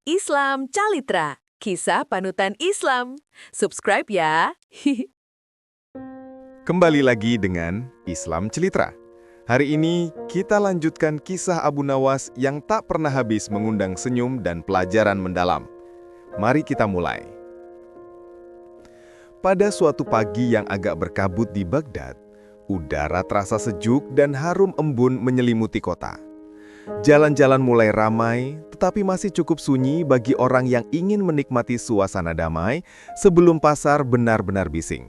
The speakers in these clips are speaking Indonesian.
Islam Calitra, kisah panutan Islam. Subscribe ya. Kembali lagi dengan Islam Celitra. Hari ini kita lanjutkan kisah Abu Nawas yang tak pernah habis mengundang senyum dan pelajaran mendalam. Mari kita mulai. Pada suatu pagi yang agak berkabut di Baghdad, udara terasa sejuk dan harum embun menyelimuti kota. Jalan-jalan mulai ramai, tetapi masih cukup sunyi bagi orang yang ingin menikmati suasana damai sebelum pasar benar-benar bising.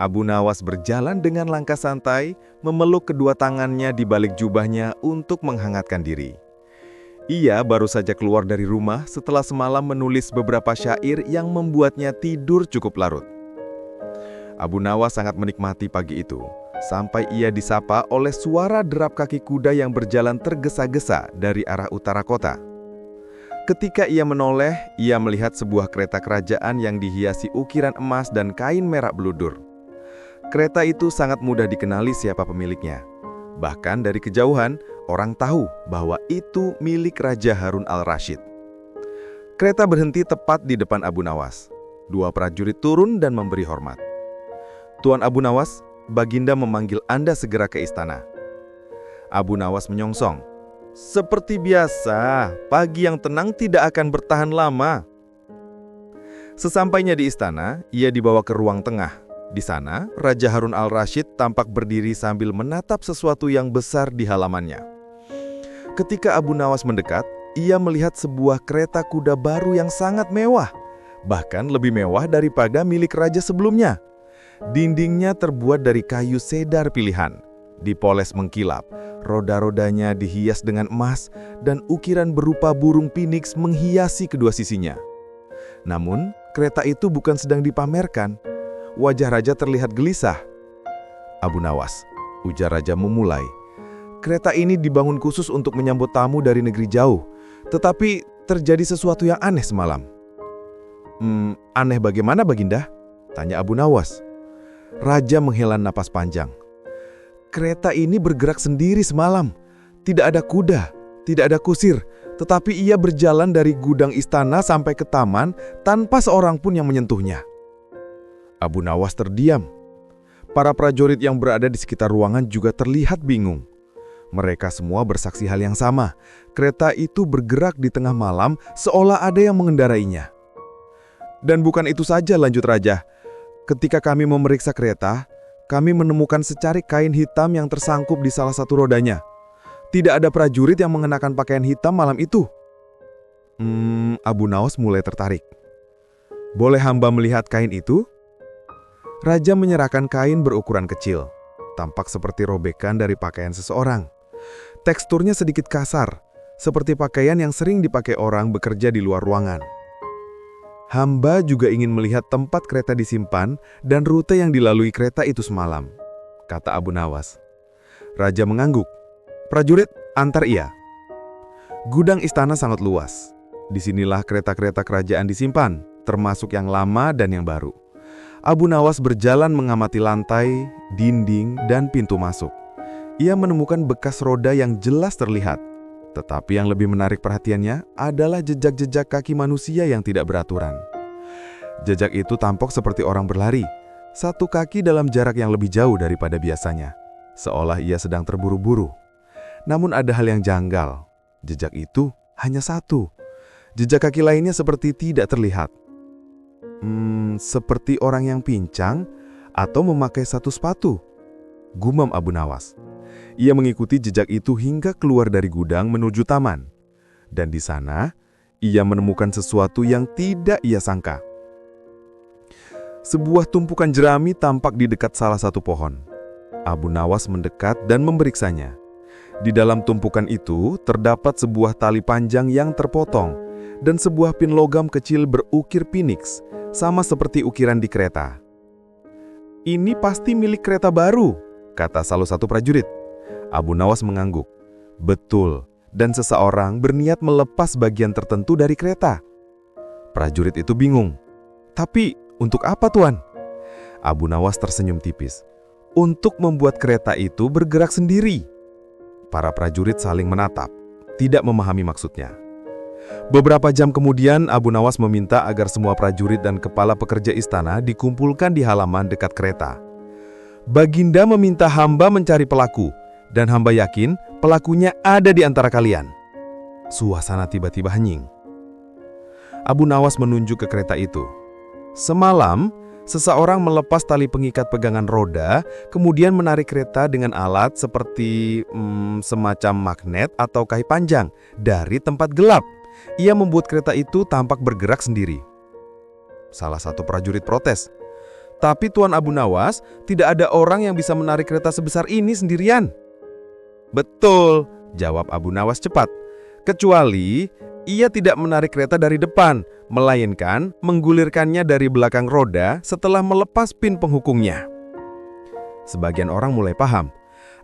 Abu Nawas berjalan dengan langkah santai, memeluk kedua tangannya di balik jubahnya untuk menghangatkan diri. Ia baru saja keluar dari rumah setelah semalam menulis beberapa syair yang membuatnya tidur cukup larut. Abu Nawas sangat menikmati pagi itu, sampai ia disapa oleh suara derap kaki kuda yang berjalan tergesa-gesa dari arah utara kota. Ketika ia menoleh, ia melihat sebuah kereta kerajaan yang dihiasi ukiran emas dan kain merah beludur. Kereta itu sangat mudah dikenali siapa pemiliknya. Bahkan dari kejauhan, orang tahu bahwa itu milik Raja Harun al-Rashid. Kereta berhenti tepat di depan Abu Nawas. Dua prajurit turun dan memberi hormat. "Tuan Abu Nawas, Baginda memanggil Anda segera ke istana." Abu Nawas menyongsong. "Seperti biasa, pagi yang tenang tidak akan bertahan lama." Sesampainya di istana, ia dibawa ke ruang tengah. Di sana, Raja Harun al-Rashid tampak berdiri sambil menatap sesuatu yang besar di halamannya. Ketika Abu Nawas mendekat, ia melihat sebuah kereta kuda baru yang sangat mewah, bahkan lebih mewah daripada milik raja sebelumnya. Dindingnya terbuat dari kayu cedar pilihan, dipoles mengkilap, roda-rodanya dihias dengan emas, dan ukiran berupa burung phoenix menghiasi kedua sisinya. Namun, kereta itu bukan sedang dipamerkan. Wajah raja terlihat gelisah. "Abu Nawas," ujar raja memulai, "kereta ini dibangun khusus untuk menyambut tamu dari negeri jauh, tetapi terjadi sesuatu yang aneh semalam." Aneh bagaimana, Baginda?" tanya Abu Nawas. Raja menghela napas panjang. "Kereta ini bergerak sendiri semalam. Tidak ada kuda, tidak ada kusir, tetapi ia berjalan dari gudang istana sampai ke taman tanpa seorang pun yang menyentuhnya." Abu Nawas terdiam. Para prajurit yang berada di sekitar ruangan juga terlihat bingung. Mereka semua bersaksi hal yang sama. Kereta itu bergerak di tengah malam seolah ada yang mengendarainya. "Dan bukan itu saja," lanjut raja. "Ketika kami memeriksa kereta, kami menemukan secarik kain hitam yang tersangkup di salah satu rodanya. Tidak ada prajurit yang mengenakan pakaian hitam malam itu." Abu Nawas mulai tertarik. "Boleh hamba melihat kain itu?" Raja menyerahkan kain berukuran kecil, tampak seperti robekan dari pakaian seseorang. Teksturnya sedikit kasar, seperti pakaian yang sering dipakai orang bekerja di luar ruangan. "Hamba juga ingin melihat tempat kereta disimpan dan rute yang dilalui kereta itu semalam," kata Abu Nawas. Raja mengangguk. "Prajurit, antar ia." Gudang istana sangat luas. Disinilah kereta-kereta kerajaan disimpan, termasuk yang lama dan yang baru. Abu Nawas berjalan mengamati lantai, dinding, dan pintu masuk. Ia menemukan bekas roda yang jelas terlihat. Tetapi yang lebih menarik perhatiannya adalah jejak-jejak kaki manusia yang tidak beraturan. Jejak itu tampak seperti orang berlari, satu kaki dalam jarak yang lebih jauh daripada biasanya, seolah ia sedang terburu-buru. Namun ada hal yang janggal. Jejak itu hanya satu. Jejak kaki lainnya seperti tidak terlihat. Seperti orang yang pincang atau memakai satu sepatu, gumam Abu Nawas. Ia mengikuti jejak itu hingga keluar dari gudang menuju taman. Dan di sana, ia menemukan sesuatu yang tidak ia sangka. Sebuah tumpukan jerami tampak di dekat salah satu pohon. Abu Nawas mendekat dan memeriksanya. Di dalam tumpukan itu terdapat sebuah tali panjang yang terpotong dan sebuah pin logam kecil berukir phoenix, sama seperti ukiran di kereta. "Ini pasti milik kereta baru," kata salah satu prajurit. Abu Nawas mengangguk. "Betul, dan seseorang berniat melepas bagian tertentu dari kereta." Prajurit itu bingung. "Tapi untuk apa, Tuan?" Abu Nawas tersenyum tipis. "Untuk membuat kereta itu bergerak sendiri." Para prajurit saling menatap, tidak memahami maksudnya. Beberapa jam kemudian, Abu Nawas meminta agar semua prajurit dan kepala pekerja istana dikumpulkan di halaman dekat kereta. Baginda meminta hamba mencari pelaku, dan hamba yakin pelakunya ada di antara kalian. Suasana tiba-tiba hening. Abu Nawas menunjuk ke kereta itu. Semalam, seseorang melepas tali pengikat pegangan roda, kemudian menarik kereta dengan alat seperti semacam magnet atau kayu panjang dari tempat gelap. Ia membuat kereta itu tampak bergerak sendiri. Salah satu prajurit protes. Tapi Tuan Abu Nawas, tidak ada orang yang bisa menarik kereta sebesar ini sendirian. Betul, jawab Abu Nawas cepat. Kecuali ia tidak menarik kereta dari depan, melainkan menggulirkannya dari belakang roda setelah melepas pin penghukungnya. Sebagian orang mulai paham.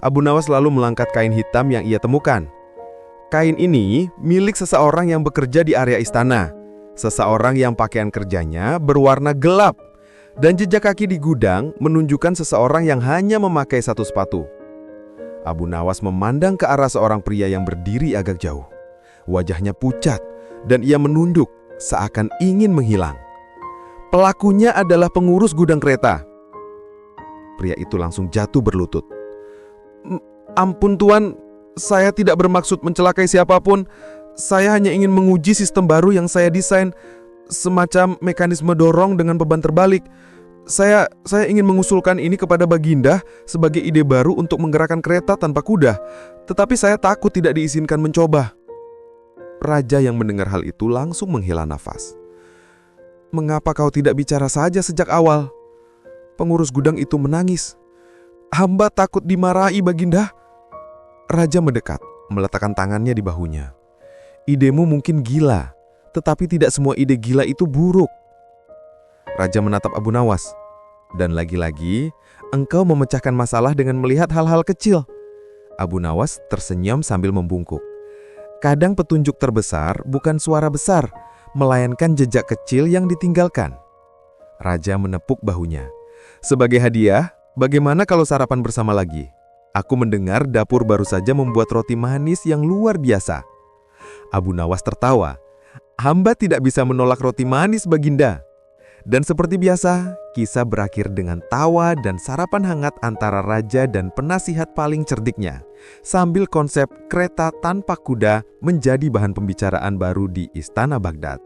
Abu Nawas lalu mengangkat kain hitam yang ia temukan. Kain ini milik seseorang yang bekerja di area istana. Seseorang yang pakaian kerjanya berwarna gelap. Dan jejak kaki di gudang menunjukkan seseorang yang hanya memakai satu sepatu. Abu Nawas memandang ke arah seorang pria yang berdiri agak jauh. Wajahnya pucat dan ia menunduk seakan ingin menghilang. Pelakunya adalah pengurus gudang kereta. Pria itu langsung jatuh berlutut. Ampun Tuan, saya tidak bermaksud mencelakai siapapun. Saya hanya ingin menguji sistem baru yang saya desain, semacam mekanisme dorong dengan beban terbalik. Saya ingin mengusulkan ini kepada Baginda sebagai ide baru untuk menggerakkan kereta tanpa kuda, tetapi saya takut tidak diizinkan mencoba. Raja yang mendengar hal itu langsung menghela nafas. Mengapa kau tidak bicara saja sejak awal? Pengurus gudang itu menangis. Hamba takut dimarahi Baginda. Raja mendekat, meletakkan tangannya di bahunya. Idemu mungkin gila, tetapi tidak semua ide gila itu buruk. Raja menatap Abu Nawas. Dan lagi-lagi, engkau memecahkan masalah dengan melihat hal-hal kecil. Abu Nawas tersenyum sambil membungkuk. Kadang petunjuk terbesar bukan suara besar, melainkan jejak kecil yang ditinggalkan. Raja menepuk bahunya. Sebagai hadiah, bagaimana kalau sarapan bersama lagi? Aku mendengar dapur baru saja membuat roti manis yang luar biasa. Abu Nawas tertawa. Hamba tidak bisa menolak roti manis Baginda. Dan seperti biasa, kisah berakhir dengan tawa dan sarapan hangat antara raja dan penasihat paling cerdiknya, sambil konsep kereta tanpa kuda menjadi bahan pembicaraan baru di Istana Baghdad.